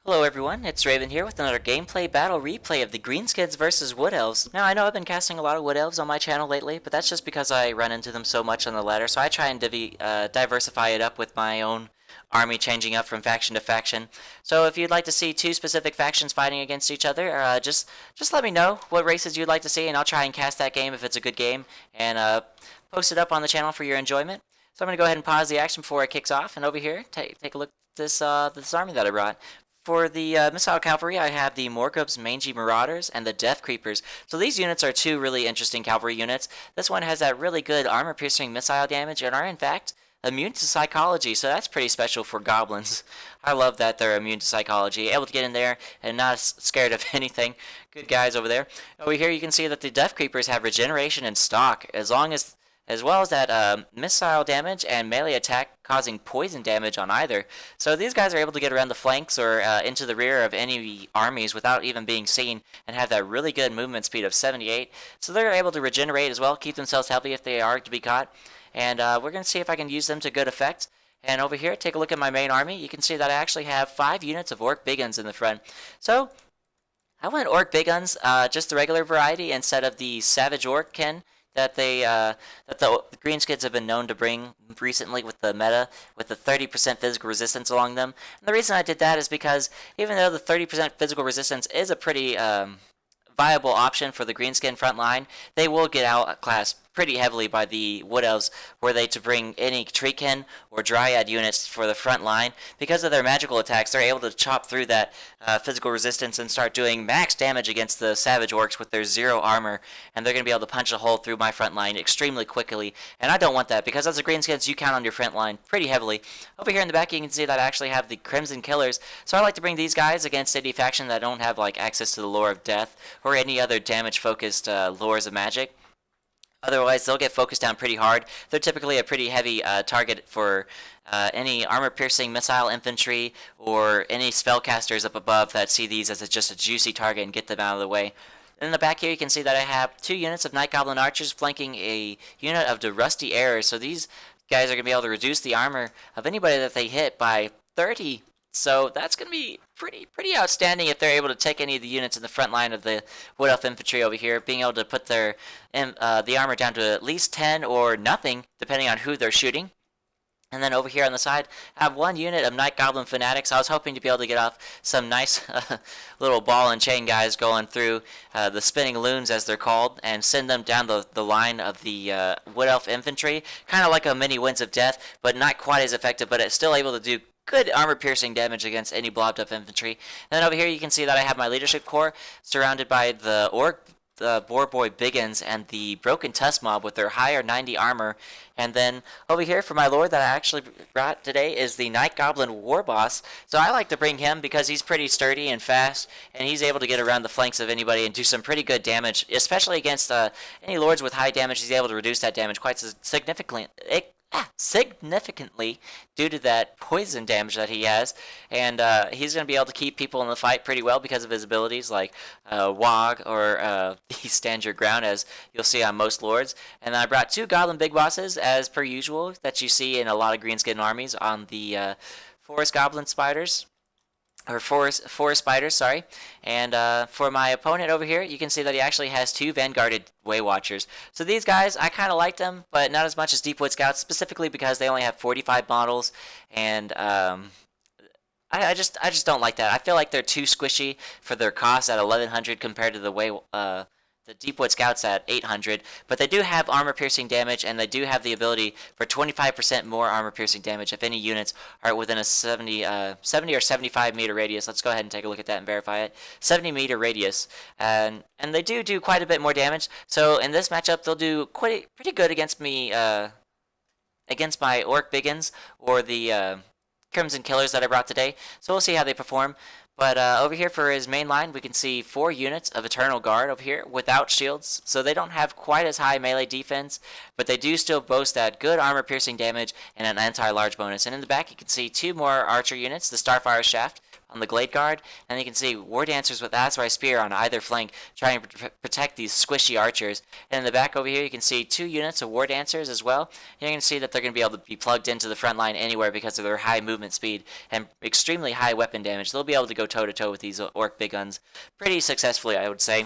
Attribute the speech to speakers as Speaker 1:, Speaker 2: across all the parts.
Speaker 1: Hello everyone, it's Raven here with another gameplay battle replay of the Greenskins vs Wood Elves. Now I know I've been casting a lot of Wood Elves on my channel lately, but that's just because I run into them so much on the ladder, so I try and diversify it up with my own army changing up from faction to faction. So if you'd like to see two specific factions fighting against each other, just let me know what races you'd like to see, and I'll try and cast that game if it's a good game, and post it up on the channel for your enjoyment. So I'm going to go ahead and pause the action before it kicks off, and over here, take a look at this army that I brought. For the Missile Cavalry, I have the Morgub's Mangy Marauders and the Death Creepers. So these units are two really interesting cavalry units. This one has that really good armor-piercing missile damage and are, in fact, immune to psychology, so that's pretty special for goblins. I love that they're immune to psychology, able to get in there and not scared of anything. Good guys over there. Over here you can see that the Death Creepers have regeneration and stock, as well as that missile damage and melee attack causing poison damage on either. So these guys are able to get around the flanks or into the rear of any armies without even being seen and have that really good movement speed of 78. So they're able to regenerate as well, keep themselves healthy if they are to be caught. And we're going to see if I can use them to good effect. And over here, take a look at my main army. You can see that I actually have 5 units of Orc Big Guns in the front. So I went Orc Big Guns, just the regular variety instead of the Savage Orc kin that the Greenskins have been known to bring recently with the meta, with the 30% physical resistance along them. And the reason I did that is because even though the 30% physical resistance is a pretty viable option for the Greenskin front line, they will get outclassed pretty heavily by the Wood Elves were they to bring any Treekin or Dryad units for the front line. Because of their magical attacks, they're able to chop through that physical resistance and start doing max damage against the Savage Orcs with their 0 armor, and they're going to be able to punch a hole through my front line extremely quickly, and I don't want that, because as the Greenskins, you count on your front line pretty heavily. Over here in the back, you can see that I actually have the Crimson Killers, so I like to bring these guys against any faction that don't have like access to the lore of death or any other damage-focused lores of magic. Otherwise, they'll get focused down pretty hard. They're typically a pretty heavy target for any armor-piercing missile infantry or any spellcasters up above that see these as just a juicy target and get them out of the way. In the back here, you can see that I have 2 units of Night Goblin Archers flanking a unit of the Rusty Arrows. So these guys are going to be able to reduce the armor of anybody that they hit by 30. So that's going to be pretty outstanding if they're able to take any of the units in the front line of the Wood Elf Infantry over here, being able to put their the armor down to at least 10 or nothing, depending on who they're shooting. And then over here on the side, I have 1 unit of Night Goblin Fanatics. I was hoping to be able to get off some nice little ball and chain guys going through the spinning loons, as they're called, and send them down the line of the Wood Elf Infantry. Kind of like a mini Winds of Death, but not quite as effective, but it's still able to do good armor-piercing damage against any blobbed-up infantry. And then over here you can see that I have my Leadership Corps surrounded by the Orc, the Boar Boy Biggins, and the Broken Tusk Mob with their higher 90 armor. And then over here for my lord that I actually brought today is the Night Goblin War Boss. So I like to bring him because he's pretty sturdy and fast, and he's able to get around the flanks of anybody and do some pretty good damage, especially against any lords with high damage. He's able to reduce that damage quite significantly due to that poison damage that he has, and he's going to be able to keep people in the fight pretty well because of his abilities like Wog or he Stand Your Ground, as you'll see on most lords. And I brought 2 Goblin Big Bosses as per usual that you see in a lot of Greenskin armies on the Forest Goblin Spiders. Or forest spiders, sorry. And for my opponent over here, you can see that he actually has 2 Vanguarded Way Watchers. So these guys, I kind of like them, but not as much as Deepwood Scouts, specifically because they only have 45 models, and I just don't like that. I feel like they're too squishy for their cost at 1100 compared to the Deepwood Scouts at 800, but they do have armor-piercing damage, and they do have the ability for 25% more armor-piercing damage if any units are within a 70 or 75 meter radius. Let's go ahead and take a look at that and verify it. 70 meter radius, and they do quite a bit more damage. So in this matchup, they'll do pretty good against me, against my Orc Biggins or the Crimson Killers that I brought today. So we'll see how they perform. But over here for his main line, we can see 4 units of Eternal Guard over here without shields. So they don't have quite as high melee defense, but they do still boast that good armor-piercing damage and an anti-large bonus. And in the back, you can see 2 more Archer units, the Starfire Shaft, on the Glade Guard, and you can see War Dancers with Azrai Spear on either flank trying to protect these squishy archers. And in the back over here you can see 2 units of War Dancers as well. And you can see that they're going to be able to be plugged into the front line anywhere because of their high movement speed and extremely high weapon damage. They'll be able to go toe-to-toe with these Orc Big Guns pretty successfully, I would say.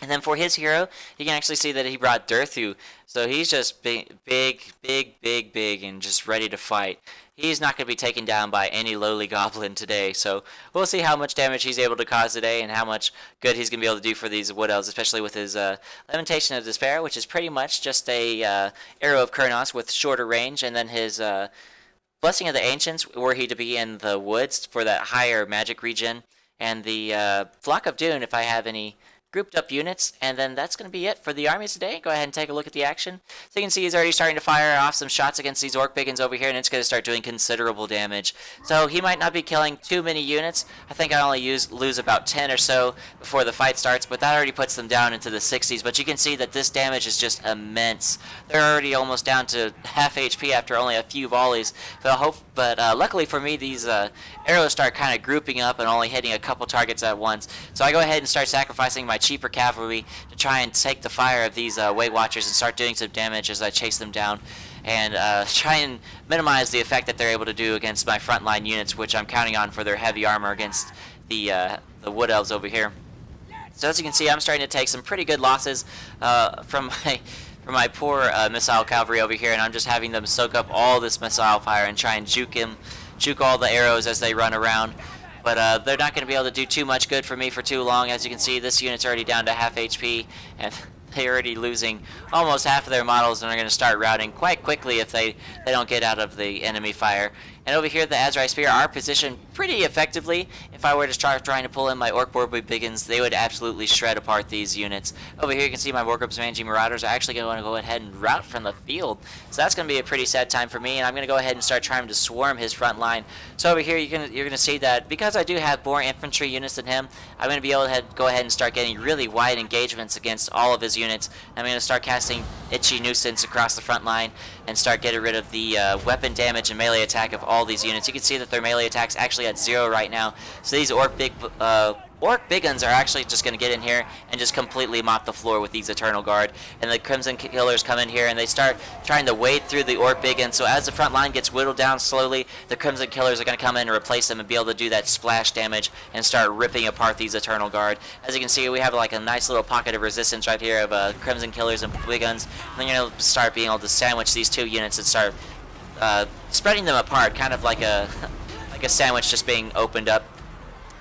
Speaker 1: And then for his hero, you can actually see that he brought Durthu. So he's just big, and just ready to fight. He's not going to be taken down by any lowly goblin today. So we'll see how much damage he's able to cause today and how much good he's going to be able to do for these Wood Elves, especially with his Lamentation of Despair, which is pretty much just a Arrow of Kurnos with shorter range, and then his Blessing of the Ancients, were he to be in the woods for that higher magic regen, and the Flock of Dune, if I have any grouped up units. And then that's going to be it for the armies today. Go ahead and take a look at the action. So you can see he's already starting to fire off some shots against these Orc Biggins over here, and it's going to start doing considerable damage. So he might not be killing too many units. I think I only lose about 10 or so before the fight starts, but that already puts them down into the 60s. But you can see that this damage is just immense. They're already almost down to half HP after only a few volleys. But luckily for me, these arrows start kind of grouping up and only hitting a couple targets at once. So I go ahead and start sacrificing my cheaper cavalry to try and take the fire of these Weight Watchers and start doing some damage as I chase them down, and try and minimize the effect that they're able to do against my frontline units, which I'm counting on for their heavy armor against the Wood Elves over here. So as you can see, I'm starting to take some pretty good losses from my poor missile cavalry over here, and I'm just having them soak up all this missile fire and try and juke all the arrows as they run around. But they're not going to be able to do too much good for me for too long. As you can see, this unit's already down to half HP, and they're already losing almost half of their models, and are going to start routing quite quickly if they don't get out of the enemy fire. And over here, the Azrai Spear are positioned pretty effectively. If I were to start trying to pull in my Orc Boar Biggins, they would absolutely shred apart these units. Over here, you can see my Wargrub's Mangy Marauders are actually going to go ahead and rout from the field. So that's going to be a pretty sad time for me, and I'm going to go ahead and start trying to swarm his front line. So over here, you're going to see that because I do have more infantry units than him, I'm going to be able to go ahead and start getting really wide engagements against all of his units. I'm going to start casting Itchy Nuisance across the front line and start getting rid of the weapon damage and melee attack of all these units. You can see that their melee attack's actually at 0 right now. So these Orc Biggins are actually just going to get in here and just completely mop the floor with these Eternal Guard. And the Crimson Killers come in here and they start trying to wade through the Orc Biggins. So as the front line gets whittled down slowly, the Crimson Killers are going to come in and replace them and be able to do that splash damage and start ripping apart these Eternal Guard. As you can see, we have like a nice little pocket of resistance right here of Crimson Killers and Biggins. And then you're going to start being able to sandwich these two units and start spreading them apart, kind of like a sandwich just being opened up.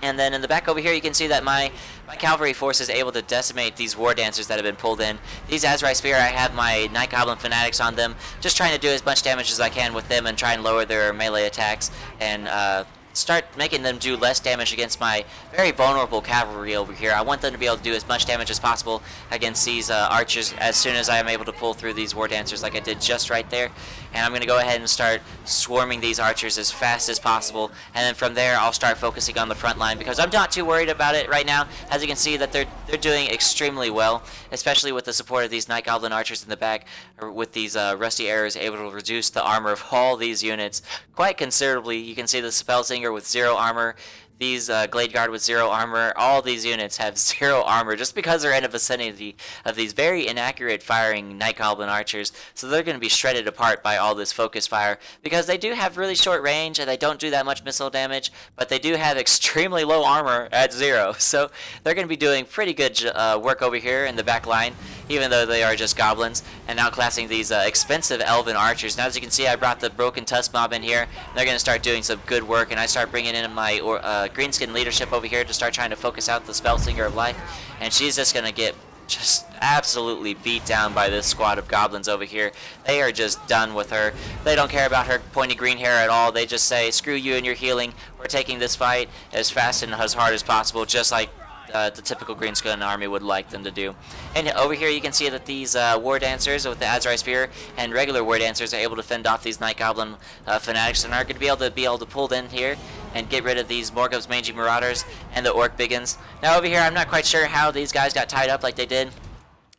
Speaker 1: And then in the back over here, you can see that my cavalry force is able to decimate these War Dancers that have been pulled in. These Azrai Spear, I have my Night Goblin Fanatics on them, just trying to do as much damage as I can with them and try and lower their melee attacks and start making them do less damage against my very vulnerable cavalry over here. I want them to be able to do as much damage as possible against these archers as soon as I am able to pull through these War Dancers like I did just right there. And I'm going to go ahead and start swarming these archers as fast as possible. And then from there, I'll start focusing on the front line because I'm not too worried about it right now. As you can see, that they're doing extremely well, especially with the support of these Night Goblin archers in the back, or with these rusty arrows able to reduce the armor of all these units quite considerably. You can see the Spellsinger with 0 armor. These Glade Guard with 0 armor, all these units have 0 armor just because they're in the vicinity of these very inaccurate firing Night Goblin archers. So they're going to be shredded apart by all this focus fire because they do have really short range and they don't do that much missile damage, but they do have extremely low armor at 0. So they're going to be doing pretty good work over here in the back line, even though they are just goblins, and outclassing these expensive elven archers. Now as you can see, I brought the Broken Tusk Mob in here. They're going to start doing some good work, and I start bringing in my Greenskin leadership over here to start trying to focus out the Spellsinger of Life, and she's just going to get just absolutely beat down by this squad of goblins over here. They are just done with her. They don't care about her pointy green hair at all. They just say, screw you and your healing. We're taking this fight as fast and as hard as possible, just like the typical Greenskin army would like them to do. And over here you can see that these War Dancers with the Azrai Spear and regular War Dancers are able to fend off these Night Goblin Fanatics and are going to be able to pull in here and get rid of these Morgov's Mangy Marauders and the Orc Biggins. Now over here, I'm not quite sure how these guys got tied up like they did.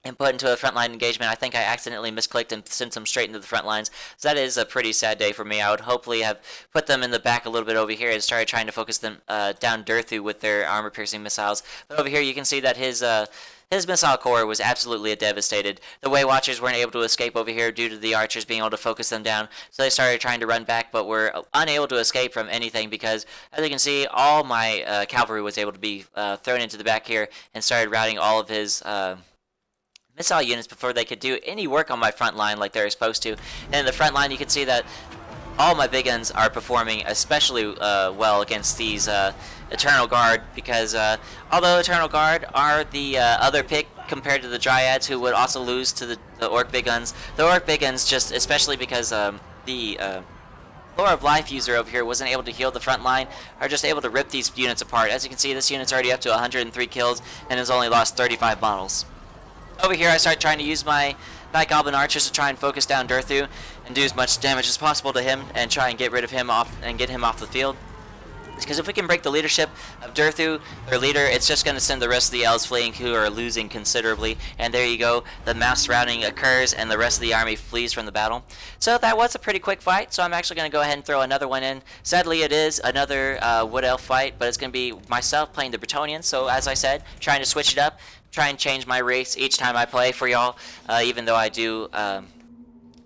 Speaker 1: and put into a frontline engagement. I think I accidentally misclicked and sent them straight into the front lines. So that is a pretty sad day for me. I would hopefully have put them in the back a little bit over here and started trying to focus them down Durthu with their armor-piercing missiles. But over here you can see that his missile core was absolutely devastated. The Way Watchers weren't able to escape over here due to the archers being able to focus them down, so they started trying to run back, but were unable to escape from anything because, as you can see, all my cavalry was able to be thrown into the back here and started routing all of his missile units before they could do any work on my front line like they're supposed to. And in the front line, you can see that all my big guns are performing especially well against these Eternal Guard, because although Eternal Guard are the other pick compared to the Dryads, who would also lose to the Orc big guns, the Orc big guns, just especially because the Lore of Life user over here wasn't able to heal the front line, are just able to rip these units apart. As you can see, this unit's already up to 103 kills and has only lost 35 models. Over here, I start trying to use my Night Goblin archers to try and focus down Durthu and do as much damage as possible to him and try and get rid of him off and get him off the field. Because if we can break the leadership of Durthu, their leader, it's just going to send the rest of the elves fleeing, who are losing considerably. And there you go, the mass surrounding occurs and the rest of the army flees from the battle. So that was a pretty quick fight, so I'm actually going to go ahead and throw another one in. Sadly, it is another Wood Elf fight, but it's going to be myself playing the Bretonnians. So as I said, trying to switch it up, try and change my race each time I play for y'all, even though I do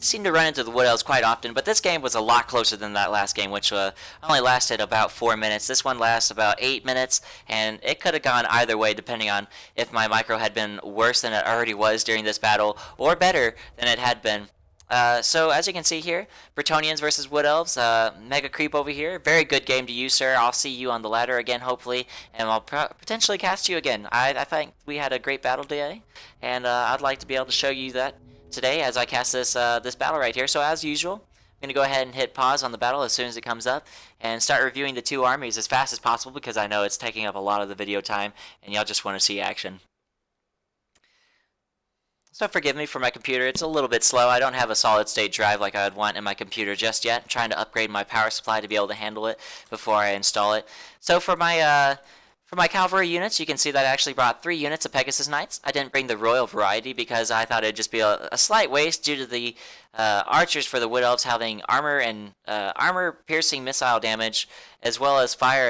Speaker 1: seem to run into the Wood Elves quite often. But this game was a lot closer than that last game, which only lasted about 4 minutes. This one lasts about 8 minutes, and it could have gone either way depending on if my micro had been worse than it already was during this battle, or better than it had been. So as you can see here, Bretonnians versus Wood Elves, Mega Creep over here. Very good game to you, sir. I'll see you on the ladder again, hopefully, and I'll potentially cast you again. I think we had a great battle today, and I'd like to be able to show you that today as I cast this this battle right here. So as usual, I'm going to go ahead and hit pause on the battle as soon as it comes up and start reviewing the two armies as fast as possible, because I know it's taking up a lot of the video time and y'all just want to see action. So forgive me for my computer, it's a little bit slow. I don't have a solid state drive like I would want in my computer just yet. I'm trying to upgrade my power supply to be able to handle it before I install it. So for my cavalry units, you can see that I actually brought 3 units of Pegasus Knights. I didn't bring the Royal variety because I thought it'd just be a slight waste due to the archers for the Wood Elves having armor and armor-piercing missile damage, as well as fire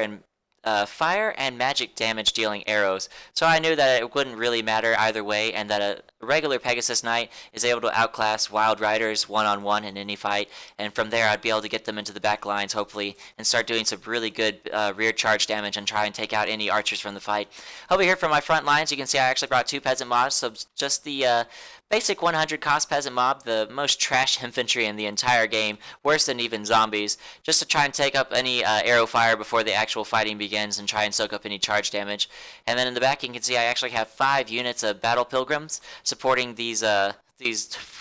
Speaker 1: and magic damage dealing arrows. So I knew that it wouldn't really matter either way, and that a regular Pegasus Knight is able to outclass Wild Riders one-on-one in any fight, and from there I'd be able to get them into the back lines hopefully and start doing some really good rear charge damage and try and take out any archers from the fight. Over here for my front lines, you can see I actually brought 2 peasant mobs, so just the basic 100 cost peasant mob, the most trash infantry in the entire game, worse than even zombies, just to try and take up any arrow fire before the actual fighting begins and try and soak up any charge damage. And then in the back you can see I actually have 5 units of battle pilgrims supporting these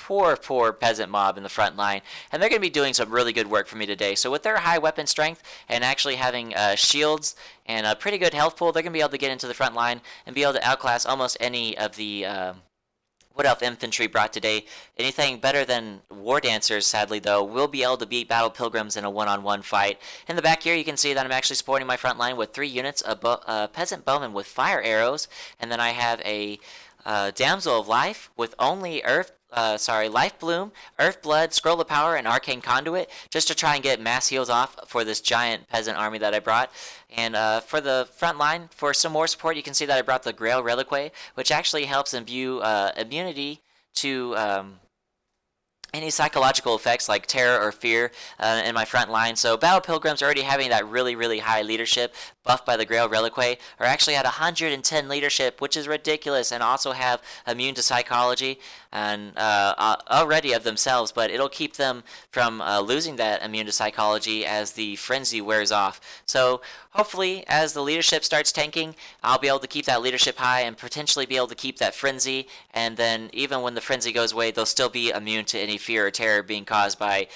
Speaker 1: poor peasant mob in the front line, and they're going to be doing some really good work for me today. So with their high weapon strength and actually having shields and a pretty good health pool, they're going to be able to get into the front line and be able to outclass almost any of the Wood Elf infantry brought today. Anything better than War Dancers, sadly though, will be able to beat Battle Pilgrims in a one-on-one fight. In the back here you can see that I'm actually supporting my front line with 3 units of Peasant Bowmen with fire arrows, and then I have a Damsel of Life with only Life Bloom, Earth Blood, Scroll of Power, and Arcane Conduit, just to try and get mass heals off for this giant peasant army that I brought. And for the front line, for some more support, you can see that I brought the Grail Reliquary, which actually helps imbue immunity to any psychological effects like terror or fear in my front line. So Battle Pilgrims already having that really high leadership buffed by the Grail Reliquary are actually at 110 leadership, which is ridiculous, and also have immune to psychology and already of themselves, but it'll keep them from losing that immune to psychology as the frenzy wears off. So hopefully as the leadership starts tanking, I'll be able to keep that leadership high and potentially be able to keep that frenzy, and then even when the frenzy goes away, they'll still be immune to any fear or terror being caused by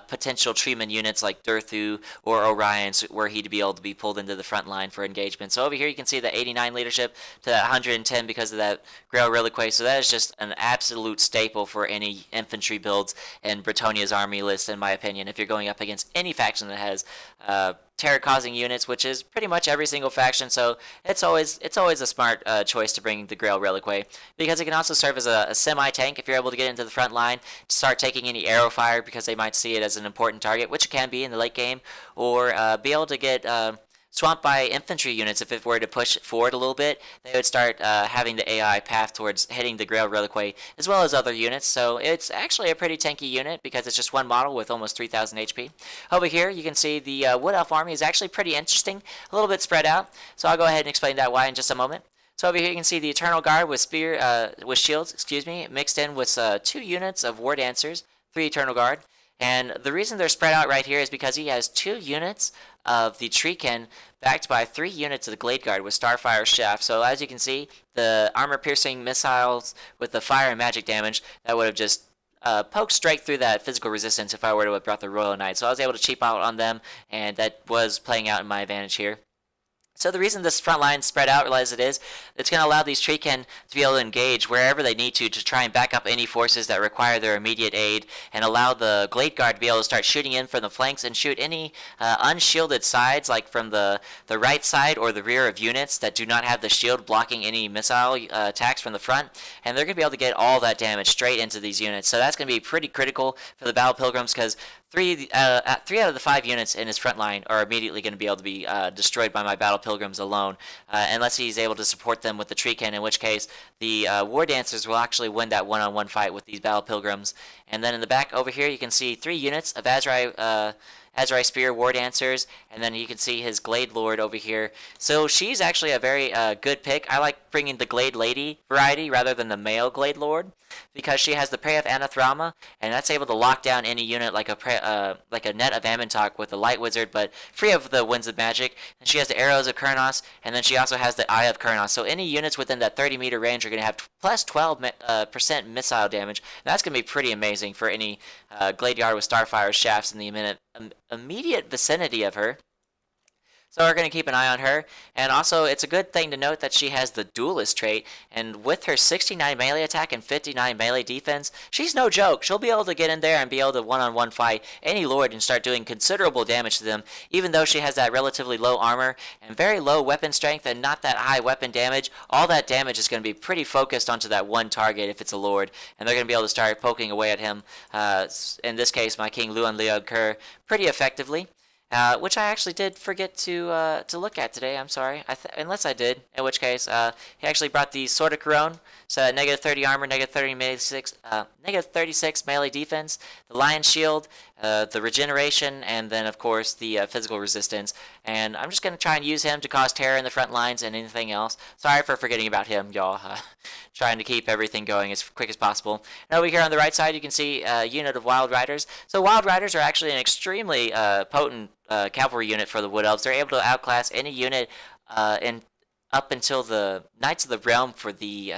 Speaker 1: potential treatment units like Durthu or Orion's, were he to be able to be pulled into the front line for engagement. So over here you can see the 89 leadership to that 110 because of that Grail Reliquary. So that is just an absolute absolute staple for any infantry builds in Bretonnia's army list, in my opinion. If you're going up against any faction that has terror-causing units, which is pretty much every single faction, so it's always a smart choice to bring the Grail Reliquary, because it can also serve as a semi-tank if you're able to get into the front line, start taking any arrow fire because they might see it as an important target, which it can be in the late game, or be able to get swamped by infantry units. If it were to push forward a little bit, they would start having the AI path towards hitting the Grail Reliquary, as well as other units. So it's actually a pretty tanky unit because it's just one model with almost 3,000 HP. Over here, you can see the Wood Elf army is actually pretty interesting, a little bit spread out. So I'll go ahead and explain that why in just a moment. So over here you can see the Eternal Guard with with shields, mixed in with 2 units of War Dancers, 3 Eternal Guard. And the reason they're spread out right here is because he has 2 units of the Treekin backed by 3 units of the Glade Guard with Starfire Shaft. So as you can see, the armor-piercing missiles with the fire and magic damage, that would have just poked straight through that physical resistance if I were to have brought the Royal Knight. So I was able to cheap out on them, and that was playing out in my advantage here. So the reason this front line spread out as it is, it's going to allow these Treekin to be able to engage wherever they need to try and back up any forces that require their immediate aid, and allow the Glade Guard to be able to start shooting in from the flanks and shoot any unshielded sides, like from the right side or the rear of units that do not have the shield blocking any missile attacks from the front, and they're going to be able to get all that damage straight into these units. So that's going to be pretty critical for the Battle Pilgrims, because 3 out of the 5 units in his front line are immediately going to be able to be destroyed by my Battle Pilgrims alone, unless he's able to support them with the Treekin, in which case the War Dancers will actually win that one-on-one fight with these Battle Pilgrims. And then in the back over here you can see 3 units of Azrai Spear War Dancers, and then you can see his Glade Lord over here. So she's actually a very good pick. I like bringing the Glade Lady variety rather than the male Glade Lord, because she has the Prey of Anathrama, and that's able to lock down any unit like a Net of Ammontok with a Light Wizard, but free of the Winds of Magic. And she has the Arrows of Kurnos, and then she also has the Eye of Kurnos. So any units within that 30-meter range are going to have plus 12% missile damage. And that's going to be pretty amazing for any Glade Guard with Starfire Shafts in the immediate vicinity of her. So we're going to keep an eye on her. And also, it's a good thing to note that she has the Duelist trait, and with her 69 melee attack and 59 melee defense, she's no joke. She'll be able to get in there and be able to one-on-one fight any lord and start doing considerable damage to them, even though she has that relatively low armor and very low weapon strength and not that high weapon damage. All that damage is going to be pretty focused onto that one target if it's a lord, and they're going to be able to start poking away at him, in this case my King Luan Leog Kerr, pretty effectively. Which I actually did forget to look at today. I'm sorry, unless I did, in which case he actually brought the Sword of Couronne, so negative 30 armor, negative 36 melee defense, the Lion Shield, the regeneration, and then of course the physical resistance. And I'm just gonna try and use him to cause terror in the front lines and anything else. Sorry for forgetting about him, y'all. Trying to keep everything going as quick as possible. And over here on the right side, you can see a unit of Wild Riders. So Wild Riders are actually an extremely potent cavalry unit for the Wood Elves. They're able to outclass any unit up until the Knights of the Realm for the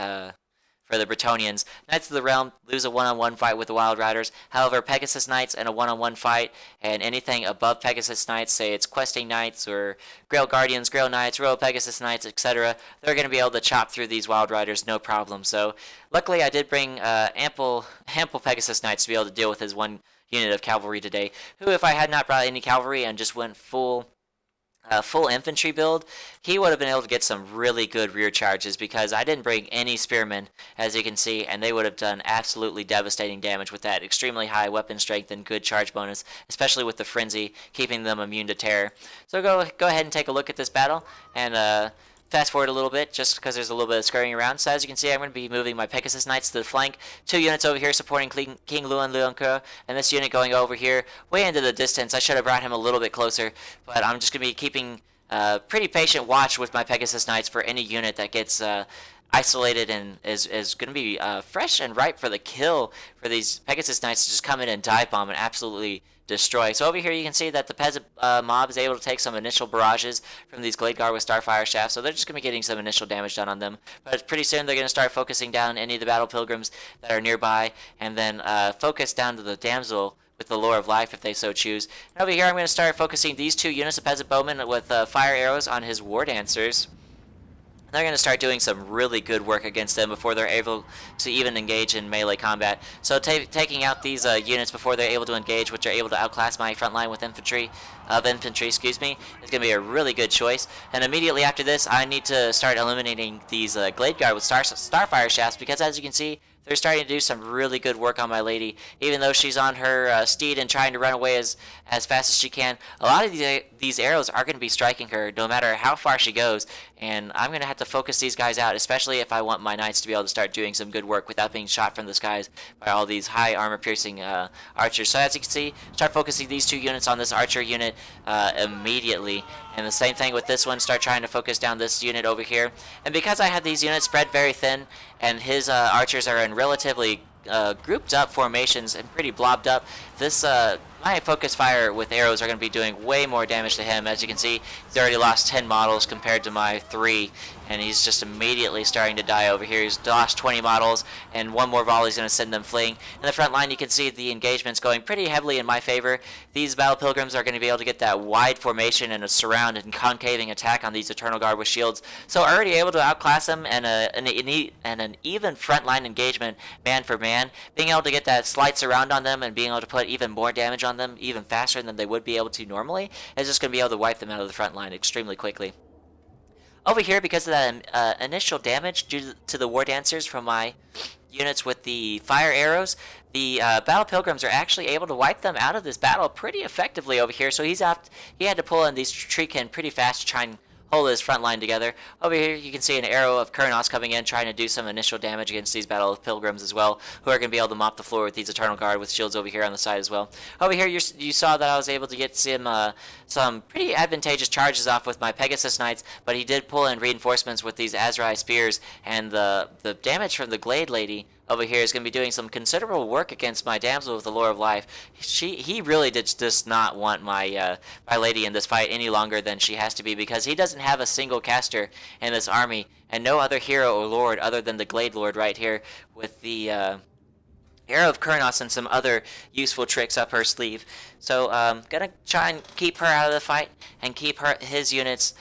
Speaker 1: Bretonnians. Knights of the Realm lose a one-on-one fight with the Wild Riders. However, Pegasus Knights in a one-on-one fight, and anything above Pegasus Knights, say it's Questing Knights or Grail Guardians, Grail Knights, Royal Pegasus Knights, etc., they're going to be able to chop through these Wild Riders no problem. So luckily I did bring ample Pegasus Knights to be able to deal with his one unit of cavalry today, who, if I had not brought any cavalry and just went full infantry build, he would have been able to get some really good rear charges, because I didn't bring any spearmen, as you can see, and they would have done absolutely devastating damage with that extremely high weapon strength and good charge bonus, especially with the frenzy, keeping them immune to terror. So go ahead and take a look at this battle, and fast forward a little bit, just because there's a little bit of scurrying around. So as you can see, I'm going to be moving my Pegasus Knights to the flank. 2 units over here supporting King Luan Leoncoeur, and this unit going over here way into the distance. I should have brought him a little bit closer, but I'm just going to be keeping pretty patient watch with my Pegasus Knights for any unit that gets isolated and is going to be fresh and ripe for the kill for these Pegasus Knights to just come in and dive bomb and absolutely destroy. So over here you can see that the peasant mob is able to take some initial barrages from these Glade Guard with Starfire Shafts, so they're just going to be getting some initial damage done on them. But pretty soon they're going to start focusing down any of the Battle Pilgrims that are nearby, and then focus down to the Damsel with the Lore of Life if they so choose. And over here I'm going to start focusing these 2 units of Peasant Bowmen with fire arrows on his War Dancers. They're going to start doing some really good work against them before they're able to even engage in melee combat. So taking out these units before they're able to engage, which are able to outclass my front line with infantry, excuse me, is going to be a really good choice. And immediately after this, I need to start eliminating these Glade Guard with Starfire shafts, because as you can see, they're starting to do some really good work on my lady. Even though she's on her steed and trying to run away as fast as she can, a lot of these arrows are going to be striking her no matter how far she goes. And I'm going to have to focus these guys out, especially if I want my knights to be able to start doing some good work without being shot from the skies by all these high armor-piercing archers. So as you can see, start focusing these 2 units on this archer unit immediately. And the same thing with this one, start trying to focus down this unit over here. And because I have these units spread very thin, and his archers are in relatively grouped up formations and pretty blobbed up, this my focus fire with arrows are going to be doing way more damage to him. As you can see, he's already lost 10 models compared to my 3, and he's just immediately starting to die over here. He's lost 20 models, and one more volley is going to send them fleeing. In the front line, you can see the engagement's going pretty heavily in my favor. These Battle Pilgrims are going to be able to get that wide formation and a surround and concaving attack on these Eternal Guard with shields. So already able to outclass them, and an even front line engagement, man for man. Being able to get that slight surround on them and being able to put even more damage on them even faster than they would be able to normally is just going to be able to wipe them out of the front line extremely quickly. Over here, because of that initial damage due to the War Dancers from my units with the fire arrows, the Battle Pilgrims are actually able to wipe them out of this battle pretty effectively over here. So he had to pull in these Treekin pretty fast to try and hold his front line together. Over here you can see an arrow of Kurnos coming in, trying to do some initial damage against these Battle Pilgrims as well, who are going to be able to mop the floor with these Eternal Guard with shields over here on the side as well. Over here you saw that I was able to get some pretty advantageous charges off with my Pegasus Knights, but he did pull in reinforcements with these Azrai Spears, and the damage from the Glade Lady over here is going to be doing some considerable work against my damsel with the Lore of Life. He really did just not want my lady in this fight any longer than she has to be, because he doesn't have a single caster in this army, and no other hero or lord other than the Glade Lord right here with the Arrow of Kurnos and some other useful tricks up her sleeve. So gonna try and keep her out of the fight and keep his units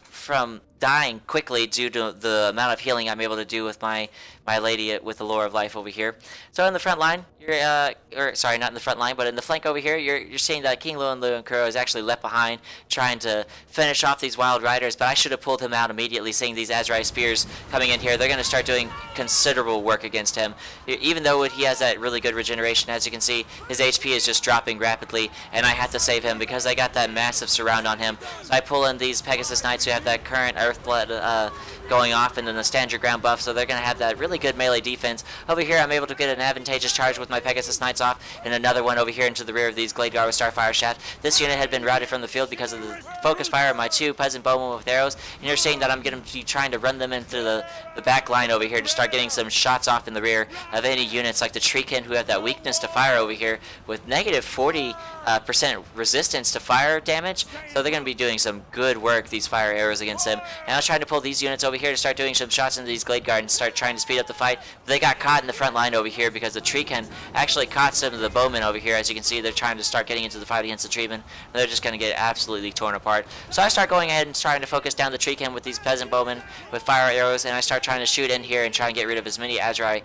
Speaker 1: from dying quickly due to the amount of healing I'm able to do with my lady with the Lore of Life over here. So in the front line, or sorry, not in the front line, but in the flank over here, you're seeing that King Luan Kuro is actually left behind, trying to finish off these Wild Riders. But I should have pulled him out immediately, seeing these Azrai Spears coming in here. They're going to start doing considerable work against him, even though he has that really good regeneration. As you can see, his HP is just dropping rapidly, and I have to save him because I got that massive surround on him. So I pull in these Pegasus Knights who have that current Earthblood going off, and then the stand your ground buff, so they're going to have that really good melee defense. Over here, I'm able to get an advantageous charge with my Pegasus Knights off, and another one over here into the rear of these Glade Guard with Starfire Shaft. This unit had been routed from the field because of the focus fire of my 2 Peasant Bowmen with arrows, and you're seeing that I'm going to be trying to run them into the back line over here to start getting some shots off in the rear of any units like the Treekin, who have that weakness to fire over here with negative 40% resistance to fire damage. So they're going to be doing some good work, these fire arrows against them. And I was trying to pull these units over here to start doing some shots into these Glade Guard and start trying to speed up the fight. But they got caught in the front line over here because the Treekin actually caught some of the bowmen over here. As you can see, they're trying to start getting into the fight against the Treemen. They're just going to get absolutely torn apart. So I start going ahead and starting to focus down the Treekin with these Peasant Bowmen with fire arrows, and I start trying to shoot in here and try and get rid of as many Azrai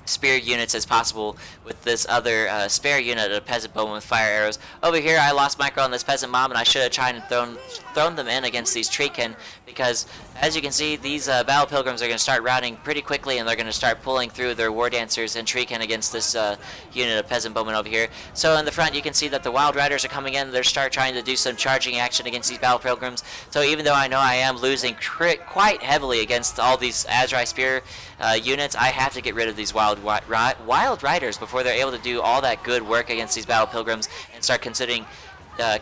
Speaker 1: spear units as possible with this other spare unit of Peasant Bowmen with fire arrows. Over here, I lost micro on this Peasant Mom, and I should have tried and thrown them in against these Treekin, because as you can see, these Battle Pilgrims are going to start routing pretty quickly, and they're going to start pulling through their War Dancers and Treekin against this unit of Peasant Bowmen over here. So in the front, you can see that the Wild Riders are coming in. They're trying to do some charging action against these Battle Pilgrims. So even though I know I am losing quite heavily against all these Azrai Spear units, I have to get rid of these Wild Riders before they're able to do all that good work against these Battle Pilgrims and start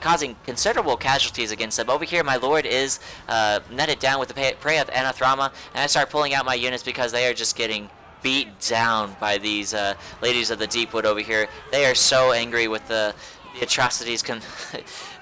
Speaker 1: causing considerable casualties against them. Over here, my lord is netted down with the prey of Anathrama, and I start pulling out my units because they are just getting beat down by these ladies of the Deepwood over here. They are so angry with the atrocities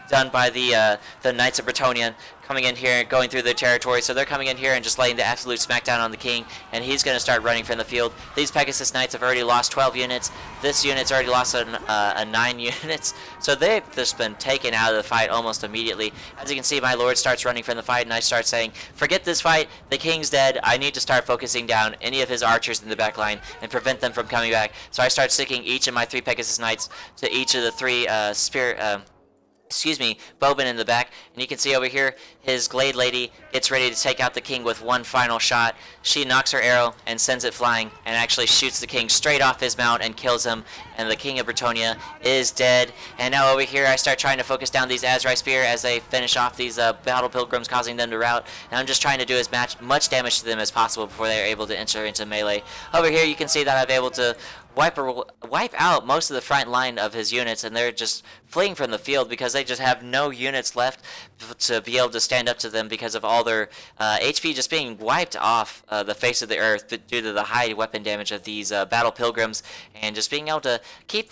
Speaker 1: done by the Knights of Bretonnia coming in here and going through their territory. So they're coming in here and just laying the absolute smackdown on the king, and he's going to start running from the field. These Pegasus Knights have already lost 12 units. This unit's already lost a 9 units. So they've just been taken out of the fight almost immediately. As you can see, my lord starts running from the fight, and I start saying, forget this fight, the king's dead. I need to start focusing down any of his archers in the back line and prevent them from coming back. So I start sticking each of my 3 Pegasus Knights to each of the 3 bowmen in the back, and you can see over here his Glade Lady gets ready to take out the king with one final shot. She knocks her arrow and sends it flying and actually shoots the king straight off his mount and kills him, and the king of Bretonnia is dead. And now over here I start trying to focus down these Azrai Spear as they finish off these battle pilgrims, causing them to rout, and I'm just trying to do as much damage to them as possible before they are able to enter into melee. Over here you can see that I'm able to wipe out most of the front line of his units, and they're just fleeing from the field because they just have no units left to be able to stand up to them because of all their HP just being wiped off the face of the earth due to the high weapon damage of these battle pilgrims, and just being able to keep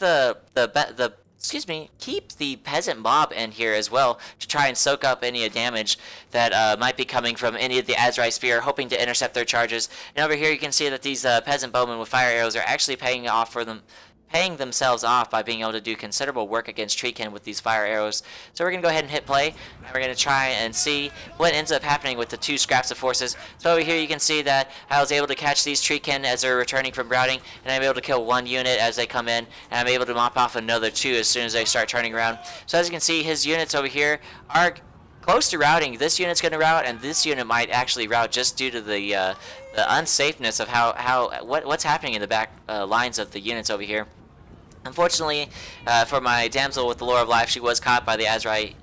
Speaker 1: keep the peasant mob in here as well to try and soak up any damage that might be coming from any of the Azrai Spear, hoping to intercept their charges. And over here you can see that these peasant bowmen with fire arrows are actually paying themselves off by being able to do considerable work against Treekin with these fire arrows. So we're going to go ahead and hit play, and we're going to try and see what ends up happening with the 2 scraps of forces. So over here you can see that I was able to catch these Treekin as they're returning from routing, and I'm able to kill 1 unit as they come in, and I'm able to mop off another 2 as soon as they start turning around. So as you can see, his units over here are close to routing. This unit's going to rout, and this unit might actually rout just due to the unsafeness of what's happening in the back lines of the units over here. Unfortunately, for my damsel with the lore of life, she was caught by the Azrai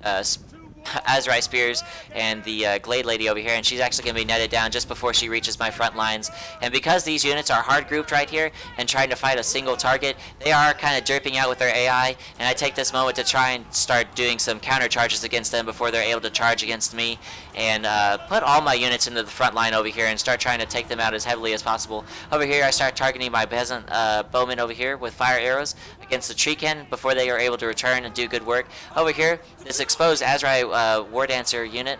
Speaker 1: Spears and the Glade Lady over here, and she's actually going to be netted down just before she reaches my front lines. And because these units are hard grouped right here and trying to fight a single target, they are kind of derping out with their AI, and I take this moment to try and start doing some counter charges against them before they're able to charge against me, and put all my units into the front line over here and start trying to take them out as heavily as possible. Over here I start targeting my peasant bowmen over here with fire arrows against the Treekin before they are able to return and do good work. Over here, this exposed Azrai War Dancer unit,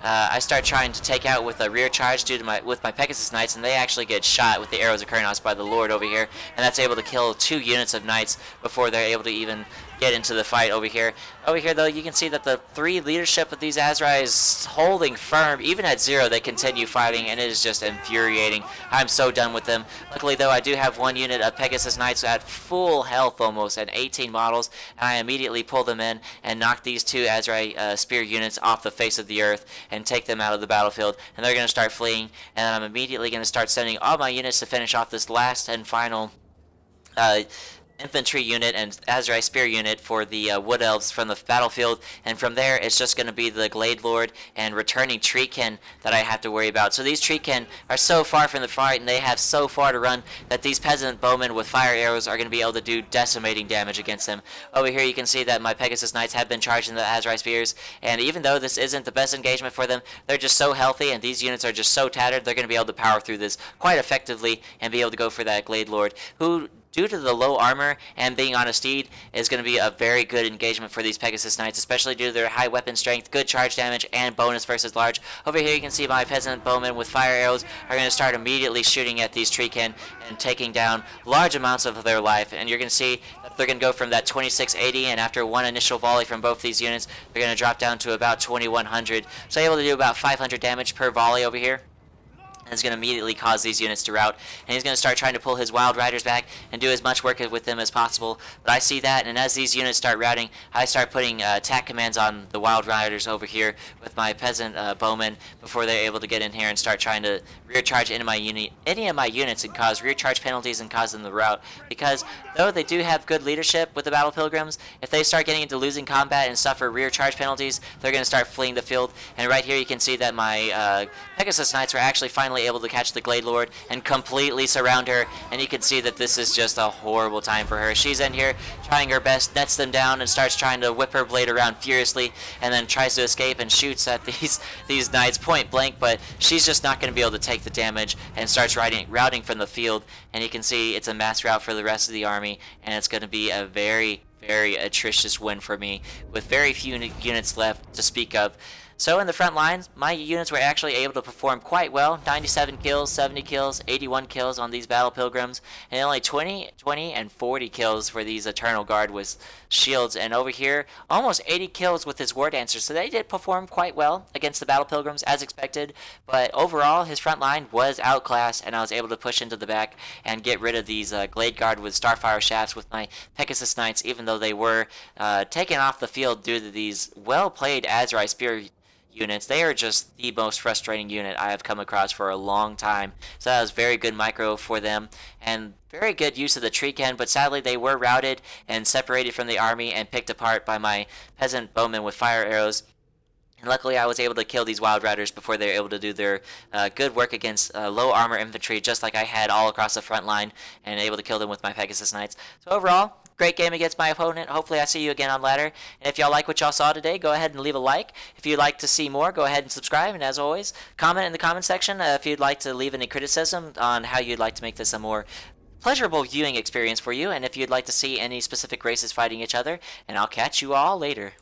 Speaker 1: I start trying to take out with a rear charge with my Pegasus Knights, and they actually get shot with the arrows of Kurnos by the Lord over here, and that's able to kill 2 units of Knights before they're able to even get into the fight over here. Over here, though, you can see that the 3 leadership of these Azrai is holding firm. Even at 0, they continue fighting, and it is just infuriating. I'm so done with them. Luckily, though, I do have 1 unit of Pegasus Knights at full health almost, and 18 models, and I immediately pull them in and knock these 2 Azrai Spear units off the face of the earth and take them out of the battlefield, and they're going to start fleeing, and I'm immediately going to start sending all my units to finish off this last and final infantry unit and Azrai Spear unit for the Wood Elves from the battlefield, and from there it's just going to be the Glade Lord and returning Treekin that I have to worry about. So these Treekin are so far from the fight, and they have so far to run, that these peasant bowmen with fire arrows are going to be able to do decimating damage against them. Over here you can see that my Pegasus Knights have been charging the Azrai Spears, and even though this isn't the best engagement for them, they're just so healthy, and these units are just so tattered, they're going to be able to power through this quite effectively and be able to go for that Glade Lord, who, due to the low armor and being on a steed, is going to be a very good engagement for these Pegasus Knights, especially due to their high weapon strength, good charge damage, and bonus versus large. Over here you can see my peasant bowmen with fire arrows are going to start immediately shooting at these Treekin and taking down large amounts of their life, and you're going to see that they're going to go from that 2680, and after 1 initial volley from both these units, they're going to drop down to about 2100, so able to do about 500 damage per volley over here. Is going to immediately cause these units to rout, and he's going to start trying to pull his Wild Riders back and do as much work with them as possible. But I see that, and as these units start routing, I start putting attack commands on the Wild Riders over here with my peasant bowmen before they're able to get in here and start trying to rear charge into any of my units and cause rear charge penalties and cause them to rout. Because though they do have good leadership with the Battle Pilgrims, if they start getting into losing combat and suffer rear charge penalties, they're going to start fleeing the field. And right here you can see that my Pegasus Knights were actually finally able to catch the Glade Lord and completely surround her, and you can see that this is just a horrible time for her. She's in here trying her best, nets them down, and starts trying to whip her blade around furiously, and then tries to escape and shoots at these knights point blank, but she's just not going to be able to take the damage and starts routing from the field, and you can see it's a mass rout for the rest of the army, and it's going to be a very, very atrocious win for me, with very few units left to speak of. So in the front lines, my units were actually able to perform quite well. 97 kills, 70 kills, 81 kills on these Battle Pilgrims, and only 20, and 40 kills for these Eternal Guard with shields. And over here, almost 80 kills with his War Dancers. So they did perform quite well against the Battle Pilgrims as expected. But overall, his front line was outclassed, and I was able to push into the back and get rid of these Glade Guard with Starfire Shafts with my Pegasus Knights, even though they were taken off the field due to these well-played Azrai Spear units. They are just the most frustrating unit I have come across for a long time. So that was very good micro for them, and very good use of the Treecan, but sadly they were routed and separated from the army and picked apart by my peasant bowmen with fire arrows. And luckily I was able to kill these Wild Riders before they were able to do their good work against low armor infantry, just like I had all across the front line, and able to kill them with my Pegasus Knights. So overall, great game against my opponent. Hopefully I see you again on ladder. And if y'all like what y'all saw today, go ahead and leave a like. If you'd like to see more, go ahead and subscribe. And as always, comment in the comment section if you'd like to leave any criticism on how you'd like to make this a more pleasurable viewing experience for you, and if you'd like to see any specific races fighting each other. And I'll catch you all later.